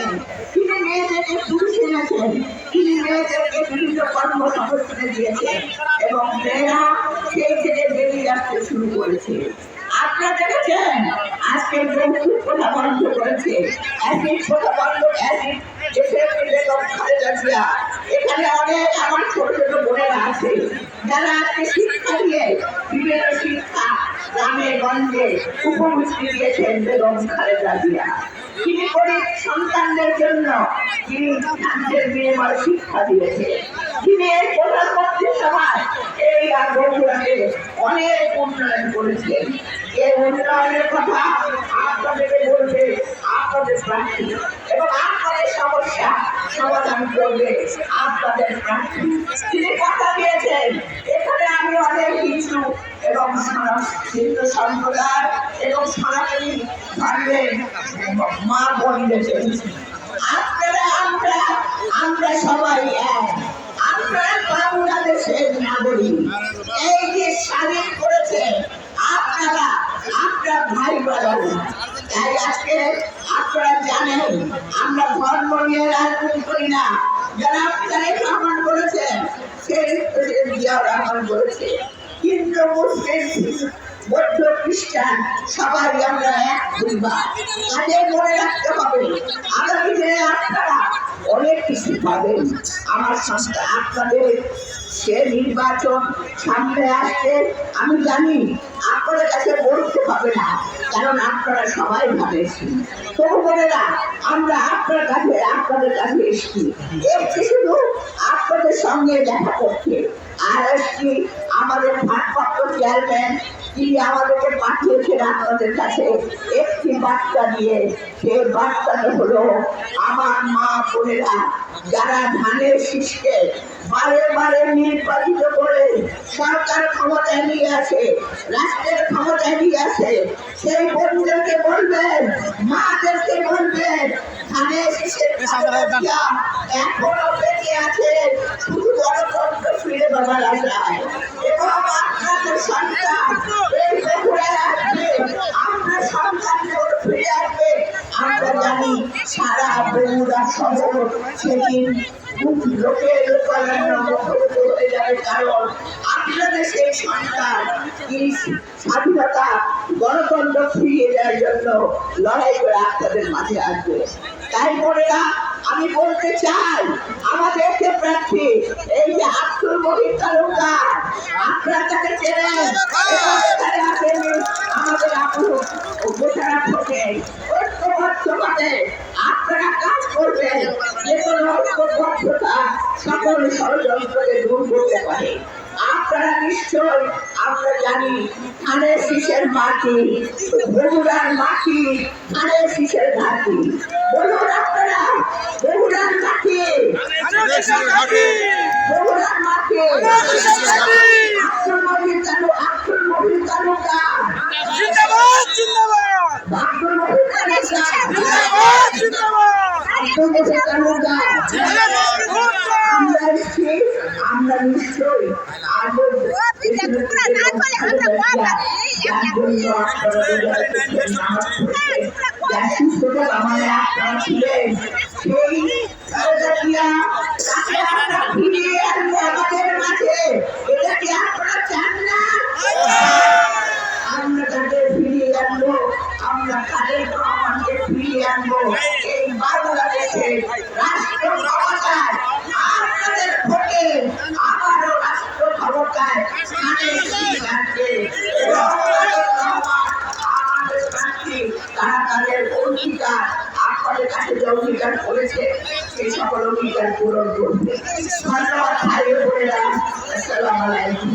দিয়েছেন, তিনি মেয়েদেরকে পুরুষ এনেছেন, তিনি মেয়েদেরকে বিভিন্ন কর্মসংস্থানে দিয়েছেন এবং মেয়েরা সেই থেকে বেরিয়ে আসতে শুরু করেছে। আপনারা দেখেছেন আজকে যৌতুক প্রথা বন্ধ করেছে, অ্যাসিড প্রথা বন্ধ, অ্যাসিড এখানে অনেক আমার ছোট ছোট বোনেরা আছে যারা আজকে শিক্ষা দিয়ে বিভিন্ন শিক্ষা গ্রামে গঞ্জে উপমুষ্টি দিয়েছেন বেগম খালেদা জিয়া। তিনি গরিব সন্তানদের জন্য তিনি শান্তির বিনিময়ে শিক্ষা দিয়েছে। তিনি এই প্রধানমন্ত্রী সভায় এই বগুড়াকে অনেক উন্নয়ন করেছেন। এই উন্নয়নের কথা আপনাদেরকে বলবে আপনাদের প্রার্থী এবং আপনাদের সমস্যা সমাধান করবে আপনাদের প্রার্থী। তিনি কথা দিয়েছেন এখানে আমি অনেক হিন্দু এবং হিন্দু সম্প্রদায় এবং সনাতনী ধর্মের মা বোনদের পেয়েছি। আপনারা আমরা সবাই এক। আপনারা বাংলাদেশের নাগরিক। এই যে স্বাধীন করেছে আপনারা, আপনার ভাই বোন। তাই আজকে আপনারা জানেন আমরা ধর্ম নিয়ে রাজনীতি করি না। যারা আপনারা প্রমাণ করেছেন সেই জিয়াউর রহমান বলেছে, হিন্দু মুসলিম বৌদ্ধ খ্রিস্টান সবাই আমরা এক পরিবার। তাদের মনে রাখতে হবে আগামী দিনে আপনারা অনেক কিছু পাবেন। আমার সন্তান আপনাদের সে নির্বাচন সামনে আসছে, আমি জানি আপনাদের কাছে বলতে হবে না, কারণ আপনারা সবাই ভাবেছি। তবু বোনেরা আমরা আপনাদের কাছে এসেছি শুধু আপনাদের সঙ্গে দেখা করতে। আর এসছি আমাদের ভারপ্রাপ্ত চেয়ারম্যান, তিনি আমাদেরকে পাঠিয়েছেন আপনাদের কাছে একটি বার্তা দিয়ে। সেই বার্তাটা হলো আমার মা বোনেরা যারা ধানের শীষকে বারে বারে নির্বাচিত করে সরকার ক্ষমতায় নিয়ে আসে, রাষ্ট্রের ক্ষমতায় নিয়ে আসে, সেই বোনদেরকে বলবেন, মাদেরকে বলবেন ধানের শীষের এখনো বেঁচে আছে, শুধু গণতন্ত্র ফিরে পাবার আশায়। এবং আপনাদের সন্তান এই বগুড়ায় আসবে, আপনার সন্তানগুলো ফিরে আসবে। আমরা জানি সারা বগুড়া শহর সেদিন লোকের হয়ে যাবে, কারণ আপনাদের সেই সন্তান স্বাধীনতা গণতন্ত্র ফিরিয়ে দেওয়ার জন্য লড়াই করে আপনাদের মাঝে আসবে। তাই বোনেরা আমি বলতে চাই আমাদের যে প্রার্থী এই যে আব্দুল মহিদ তালুকদার, আপনারা তাকে চেনেন, আমাদের আপনারা কাজ করবেন যে কোনো সকল ষড়যন্ত্রকে দূর করতে পারে। আপনারা নিশ্চয় আমরা জানি ধানের শীষের মাটি, বগুড়ার মাটি, ধানের শীষের ঘাটি। বলুন আপনারা বগুড়ার মাটি, বগুড়ার মাটি, আব্দুল মহিদ তালুকদার, আব্দুল মহিদ তালুকদার, আমরা নিশ্চয়ই আমাদের মাঝে এটা কি আপনারা চান না? আমরা তাদের ফিরিয়ে আনবো, আমরা তাদের আমাকে ফিরিয়ে আনবো। এই বাংলাদেশে রাষ্ট্র ক্ষমতায় আপনাদের ভোটে আবারও রাষ্ট্র ক্ষমতায় তারা তাদের অঙ্গীকার আপনাদের কাছে যে অঙ্গীকার করেছে সেই সকল অঙ্গীকার পূরণ করবে। ধন্যবাদ ভাই বোনেরা, আসসালামু আলাইকুম।